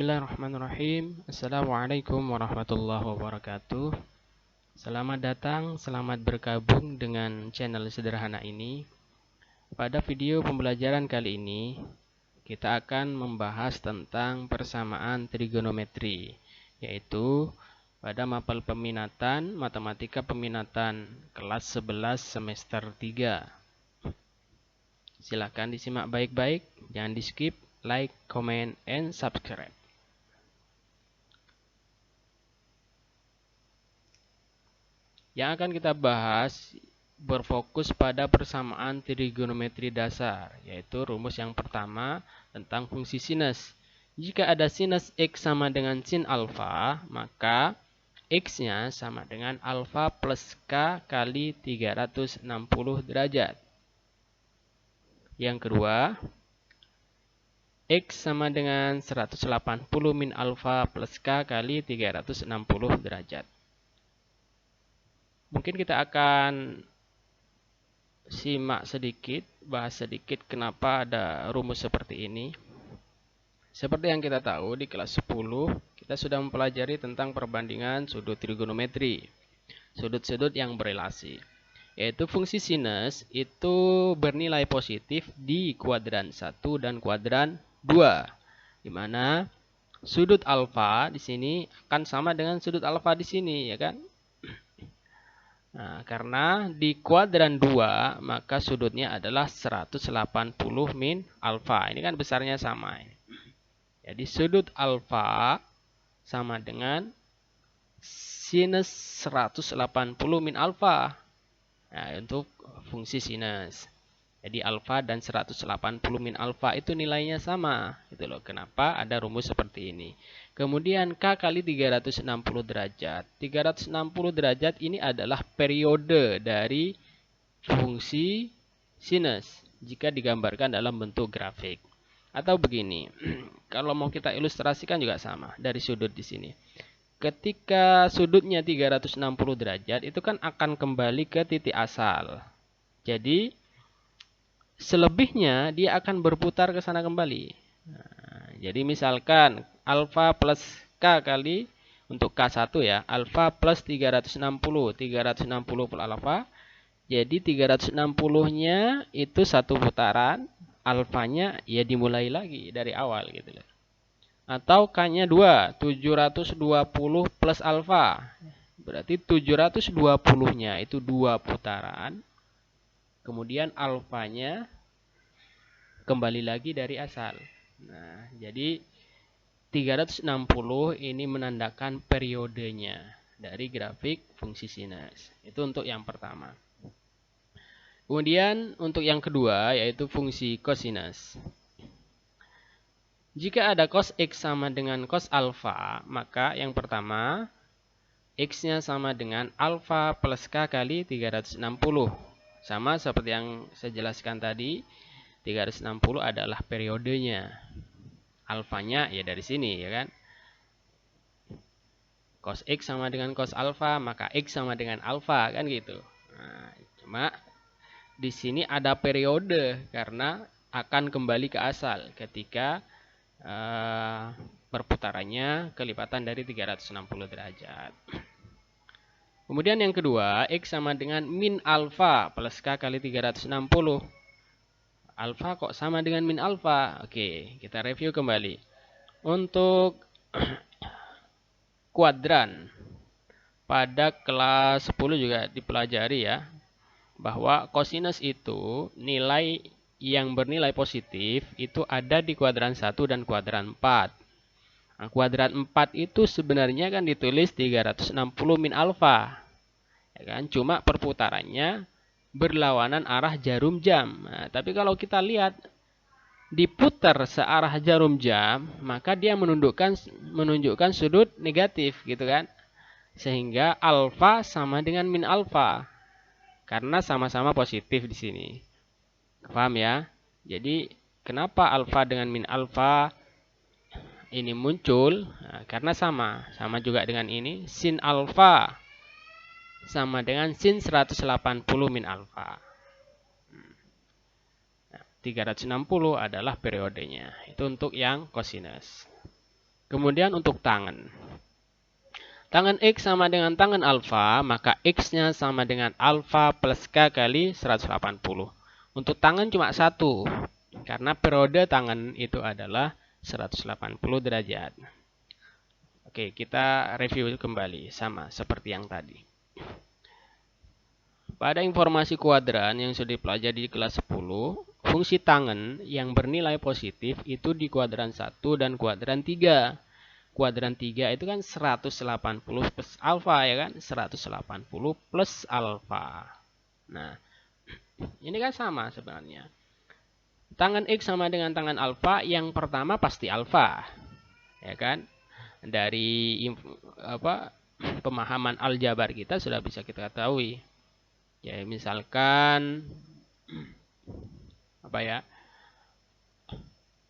Bismillahirrahmanirrahim. Assalamualaikum warahmatullahi wabarakatuh. Selamat datang, selamat bergabung dengan channel sederhana ini. Pada video pembelajaran kali ini, kita akan membahas tentang persamaan trigonometri, yaitu pada mapel peminatan Matematika Peminatan kelas 11 semester 3. Silakan disimak baik-baik, jangan di-skip. Like, comment, and subscribe. Yang akan kita bahas berfokus pada persamaan trigonometri dasar, yaitu rumus yang pertama tentang fungsi sinus. Jika ada sinus X sama dengan sin alfa, maka X-nya sama dengan alfa plus K kali 360 derajat. Yang kedua, X sama dengan 180 min alfa plus K kali 360 derajat. Mungkin kita akan simak sedikit, bahas sedikit kenapa ada rumus seperti ini. Seperti yang kita tahu di kelas 10, kita sudah mempelajari tentang perbandingan sudut trigonometri. Sudut-sudut yang berelasi. Yaitu fungsi sinus itu bernilai positif di kuadran 1 dan kuadran 2, di mana sudut alfa di sini akan sama dengan sudut alfa di sini, ya kan? Nah, karena di kuadran 2 maka sudutnya adalah 180 min alfa. Ini kan besarnya sama. Jadi sudut alfa sama dengan sinus 180 min alfa. Nah, untuk fungsi sinus. Jadi alfa dan 180 min alfa itu nilainya sama. Gitu loh. Kenapa ada rumus seperti ini. Kemudian K kali 360 derajat. 360 derajat ini adalah periode dari fungsi sinus. Jika digambarkan dalam bentuk grafik. Atau begini. Kalau mau kita ilustrasikan juga sama. Dari sudut di sini. Ketika sudutnya 360 derajat. Itu kan akan kembali ke titik asal. Jadi selebihnya dia akan berputar ke sana kembali. Nah, jadi misalkan alfa plus K kali untuk K1 ya, alfa plus 360 per alfa. Jadi 360-nya itu satu putaran, alfanya ya dimulai lagi dari awal gitu loh. Atau K-nya 2, 720 plus alfa. Berarti 720-nya itu 2 putaran. Kemudian alfanya kembali lagi dari asal. Nah, jadi 360 ini menandakan periodenya dari grafik fungsi sinus. Itu untuk yang pertama. Kemudian untuk yang kedua yaitu fungsi kosinus. Jika ada cos X sama dengan cos alfa, maka yang pertama X-nya sama dengan alfa plus K kali 360. Sama seperti yang saya jelaskan tadi, 360 adalah periodenya. Alfanya ya dari sini ya kan. Cos X sama dengan cos alfa, maka X sama dengan alfa kan gitu. Nah, cuma di sini ada periode karena akan kembali ke asal ketika perputarannya kelipatan dari 360 derajat. Kemudian yang kedua, X sama dengan min alfa plus K kali 360. Alfa kok sama dengan min alfa? Oke, kita review kembali. Untuk kuadran, pada kelas 10 juga dipelajari ya, bahwa kosinus itu nilai yang bernilai positif itu ada di kuadran 1 dan kuadran 4. Nah, kuadran 4 itu sebenarnya kan ditulis 360 min alfa. Ya kan? Cuma perputarannya berlawanan arah jarum jam. Nah, tapi kalau kita lihat diputar searah jarum jam, maka dia menunjukkan sudut negatif gitu kan. Sehingga alfa sama dengan min alfa. Karena sama-sama positif di sini. Paham ya? Jadi kenapa alfa dengan min alfa ini muncul? Nah, karena sama juga dengan ini. Sin alfa sama dengan sin 180 min alfa. 360 adalah periodenya. Itu untuk yang kosinus. Kemudian untuk tangen. Tangen X sama dengan tangen alfa, maka X-nya sama dengan alfa plus K kali 180. Untuk tangen cuma satu, karena periode tangen itu adalah 180 derajat. Oke, kita review kembali, sama seperti yang tadi. Pada informasi kuadran yang sudah dipelajari di kelas 10, fungsi tangen yang bernilai positif itu di kuadran 1 dan kuadran 3. Kuadran 3 itu kan 180 plus alfa ya kan? 180 plus alfa. Nah, ini kan sama sebenarnya. Tangen X sama dengan tangen alfa, yang pertama pasti alfa. Ya kan? Dari pemahaman aljabar kita sudah bisa kita ketahui. Ya, misalkan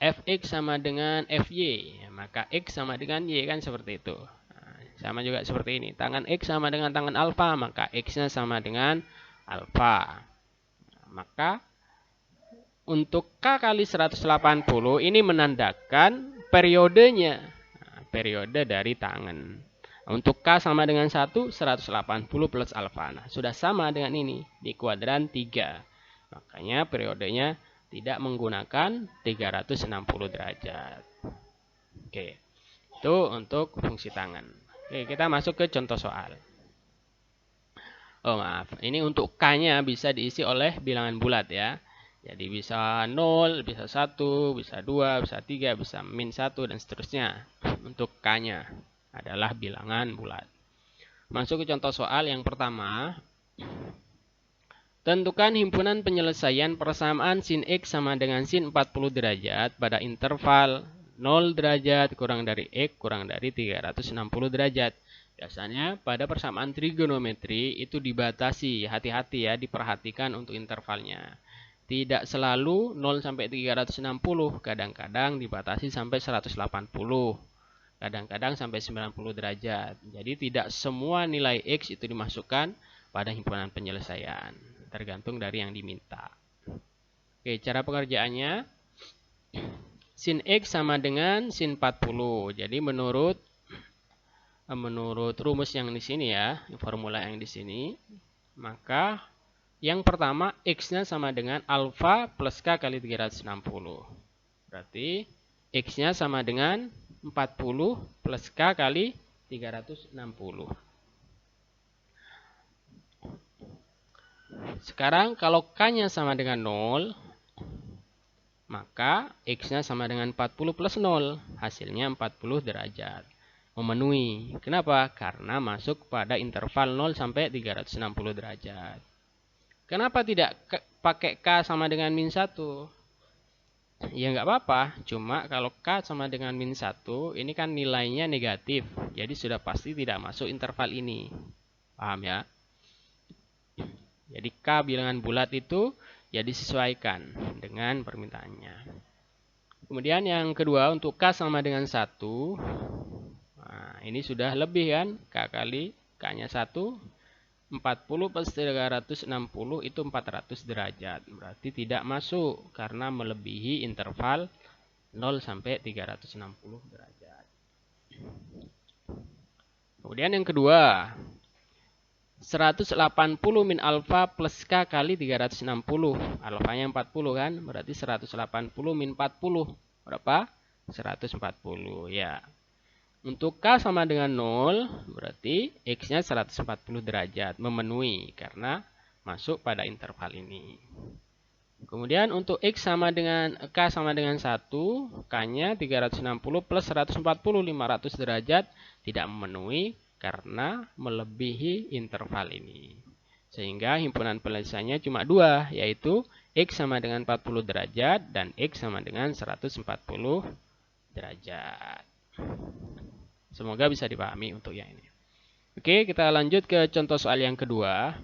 Fx sama dengan Fy, maka X sama dengan Y kan seperti itu. Nah, sama juga seperti ini. Tangan X sama dengan tangan alfa, maka X-nya sama dengan alfa. Maka untuk K kali 180 ini menandakan periodenya. Nah, periode dari tangan. Untuk K sama dengan 1, 180 plus alfa. Nah, sudah sama dengan ini di kuadran 3. Makanya periodenya tidak menggunakan 360 derajat. Oke, itu untuk fungsi tangen. Oke, kita masuk ke contoh soal. Oh maaf, ini untuk K-nya bisa diisi oleh bilangan bulat ya. Jadi bisa 0, bisa 1, bisa 2, bisa 3, bisa min 1, dan seterusnya. Untuk K-nya adalah bilangan bulat. Masuk ke contoh soal yang pertama. Tentukan himpunan penyelesaian persamaan sin X sama dengan sin 40 derajat pada interval 0 derajat kurang dari X kurang dari 360 derajat. Biasanya pada persamaan trigonometri itu dibatasi, hati-hati ya, diperhatikan untuk intervalnya. Tidak selalu 0 sampai 360, kadang-kadang dibatasi sampai 180. Kadang-kadang sampai 90 derajat. Jadi tidak semua nilai X itu dimasukkan pada himpunan penyelesaian. Tergantung dari yang diminta. Oke, cara pengerjaannya. Sin X sama dengan sin 40. Jadi menurut rumus yang di sini ya, formula yang di sini, maka yang pertama X-nya sama dengan alfa plus K kali 360. Berarti X-nya sama dengan 40 plus K kali 360. Sekarang kalau K-nya sama dengan 0, maka X-nya sama dengan 40 plus 0. Hasilnya 40 derajat. Memenuhi. Kenapa? Karena masuk pada interval 0 sampai 360 derajat. Kenapa tidak pakai K sama dengan min 1? Ya nggak apa-apa, cuma kalau K sama dengan min 1, ini kan nilainya negatif. Jadi sudah pasti tidak masuk interval ini. Paham ya? Jadi K bilangan bulat itu ya disesuaikan dengan permintaannya. Kemudian yang kedua, untuk K sama dengan 1. Nah, ini sudah lebih kan? K kali K-nya 1. 40 plus 360 itu 400 derajat. Berarti tidak masuk karena melebihi interval 0 sampai 360 derajat. Kemudian yang kedua, 180 min alfa plus K kali 360. Alfanya 40 kan? Berarti 180 min 40. Berapa? 140 ya. Untuk K sama dengan 0, berarti X-nya 140 derajat, memenuhi karena masuk pada interval ini. Kemudian untuk X sama dengan K sama dengan 1, K-nya 360 plus 140, 500 derajat, tidak memenuhi karena melebihi interval ini. Sehingga himpunan penyelesaiannya cuma 2, yaitu X sama dengan 40 derajat dan X sama dengan 140 derajat. Semoga bisa dipahami untuk yang ini. Oke, kita lanjut ke contoh soal yang kedua.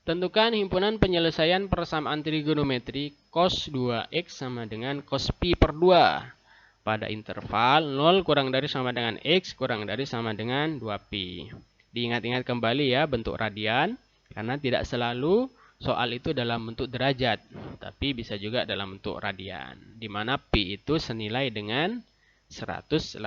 Tentukan himpunan penyelesaian persamaan trigonometri cos 2x sama dengan cos pi per 2 pada interval 0 kurang dari sama dengan x kurang dari sama dengan 2pi. Diingat-ingat kembali ya bentuk radian, karena tidak selalu soal itu dalam bentuk derajat, tapi bisa juga dalam bentuk radian, di mana Pi itu senilai dengan 180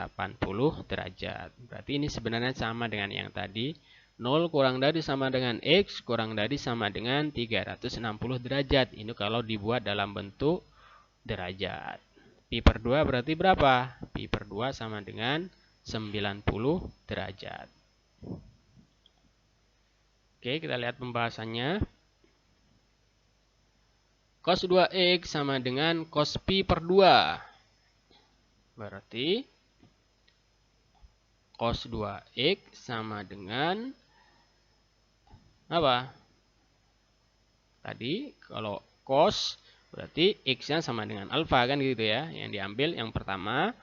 derajat. Berarti ini sebenarnya sama dengan yang tadi. 0 kurang dari sama dengan X kurang dari sama dengan 360 derajat. Ini kalau dibuat dalam bentuk derajat. Pi per 2 berarti berapa? Pi per 2 sama dengan 90 derajat. Oke, kita lihat pembahasannya. Cos 2X sama dengan cos pi per 2. Berarti cos 2X sama dengan apa? Tadi kalau cos berarti X-nya sama dengan alfa kan gitu ya. Yang diambil yang pertama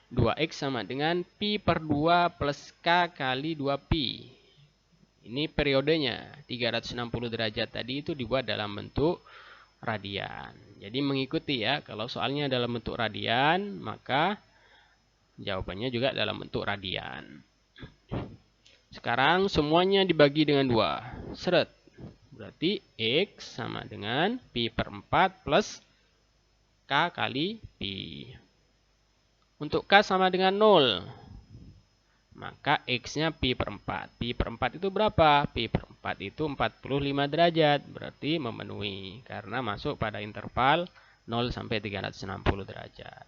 2X sama dengan pi per 2 plus K kali 2pi. Ini periodenya 360 derajat tadi itu dibuat dalam bentuk radian. Jadi mengikuti ya, kalau soalnya dalam bentuk radian, maka jawabannya juga dalam bentuk radian. Sekarang semuanya dibagi dengan 2. Seret. Berarti X sama dengan pi per 4 plus K kali pi. Untuk K sama dengan 0, maka X-nya pi per 4. Pi per 4 itu berapa? Pi per 4 itu 45 derajat. Berarti memenuhi. Karena masuk pada interval 0 sampai 360 derajat.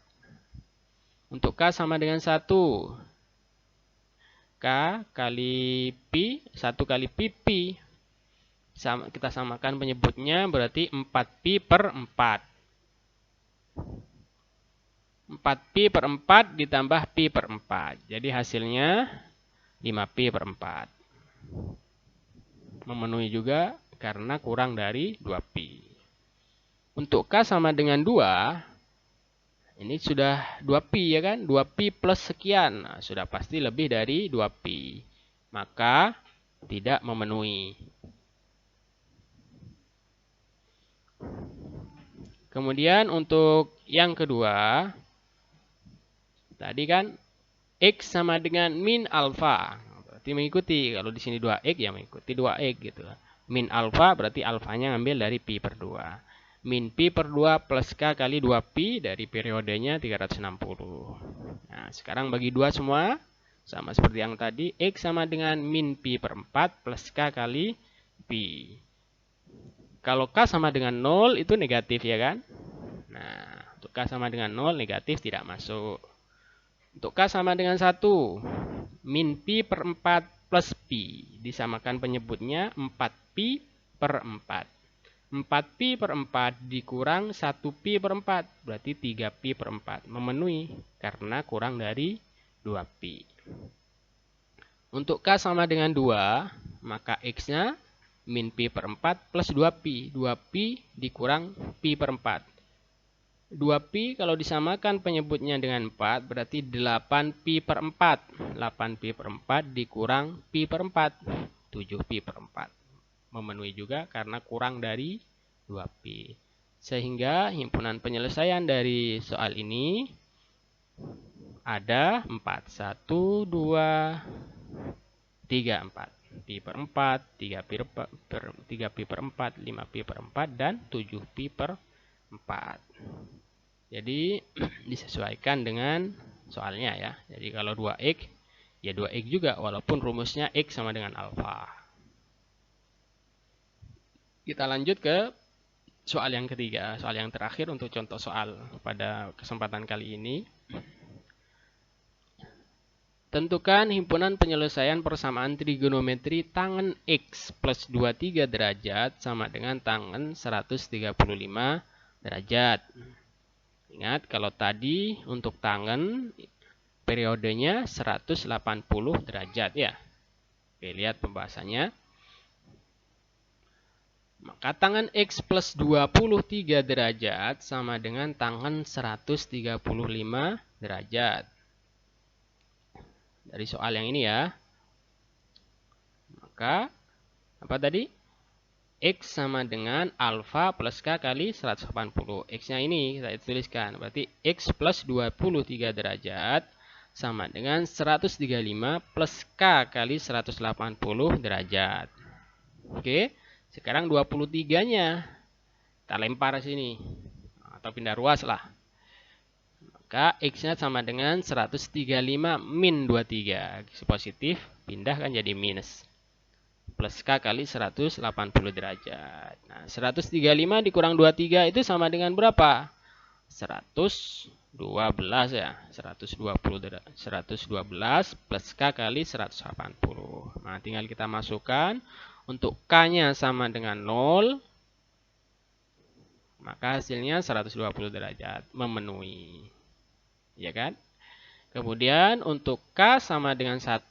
Untuk K sama dengan 1. K kali pi, 1 kali pi. Kita samakan penyebutnya berarti 4pi per 4. 4pi per 4 ditambah pi per 4. Jadi hasilnya 5pi per 4. Memenuhi juga karena kurang dari 2pi. Untuk K sama dengan 2, ini sudah 2pi ya kan? 2pi plus sekian. Nah, sudah pasti lebih dari 2pi. Maka tidak memenuhi. Kemudian untuk yang kedua, tadi kan X sama dengan min alfa. Berarti mengikuti. Kalau di sini 2X ya mengikuti 2X gitu. Min alfa berarti alfanya ngambil dari pi per 2. Min pi per 2 plus K kali 2pi dari periodenya 360. Nah, sekarang bagi 2 semua. Sama seperti yang tadi. X sama dengan min pi per 4 plus K kali pi. Kalau K sama dengan 0 itu negatif ya kan? Nah, untuk K sama dengan 0 negatif tidak masuk. Untuk K sama dengan 1. Min pi per 4 plus pi. Disamakan penyebutnya 4pi per 4. 4pi per 4 dikurang 1pi per 4. Berarti 3pi per 4. Memenuhi karena kurang dari 2pi. Untuk K sama dengan 2. Maka X-nya min pi per 4 plus 2pi. 2pi dikurang pi per 4. 2pi kalau disamakan penyebutnya dengan 4 berarti 8pi per 4. 8pi per 4 dikurang pi per 4. 7pi per 4. Memenuhi juga karena kurang dari 2pi. Sehingga himpunan penyelesaian dari soal ini ada 4. 1, 2, 3, 4. Pi per 4, 3pi per 4, 5pi per 4, dan 7pi per 4. Jadi disesuaikan dengan soalnya ya. Jadi kalau 2X, ya 2X juga walaupun rumusnya X sama dengan alfa. Kita lanjut ke soal yang ketiga, soal yang terakhir untuk contoh soal pada kesempatan kali ini. Tentukan himpunan penyelesaian persamaan trigonometri tangen X plus 23 derajat sama dengan tangen 135 derajat. Ingat kalau tadi untuk tangen periodenya 180 derajat ya. Oke, lihat pembahasannya. Maka tangen X plus 23 derajat sama dengan tangen 135 derajat. Dari soal yang ini ya. Maka apa tadi? X sama dengan alfa plus K kali 180. X-nya ini kita tuliskan. Berarti X plus 23 derajat sama dengan 135 plus K kali 180 derajat. Oke. Sekarang 23-nya kita lempar sini atau pindah ruas lah. Maka X-nya sama dengan 135 min 23. X positif, pindah kan jadi minus. Plus K kali 180 derajat. Nah, 135 dikurang 23 itu sama dengan berapa? 112 ya. 112 plus K kali 180. Nah, tinggal kita masukkan. Untuk K-nya sama dengan 0. Maka hasilnya 120 derajat. Memenuhi. Ya kan? Kemudian untuk K sama dengan 1.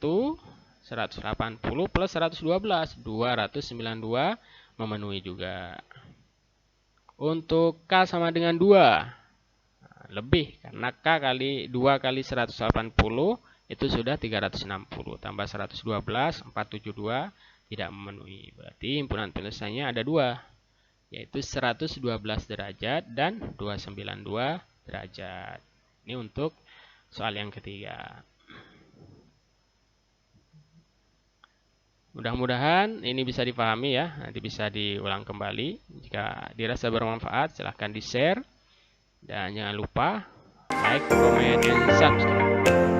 180 plus 112. 292 memenuhi juga. Untuk K sama dengan 2. Lebih karena K kali 2 kali 180 itu sudah 360 tambah 112 472 tidak memenuhi. Berarti himpunan penyelesaiannya ada 2, yaitu 112 derajat dan 292 derajat. Ini untuk soal yang ketiga. Mudah-mudahan ini bisa dipahami ya. Nanti bisa diulang kembali. Jika dirasa bermanfaat silahkan di-share. Dan jangan lupa like, comment, and subscribe.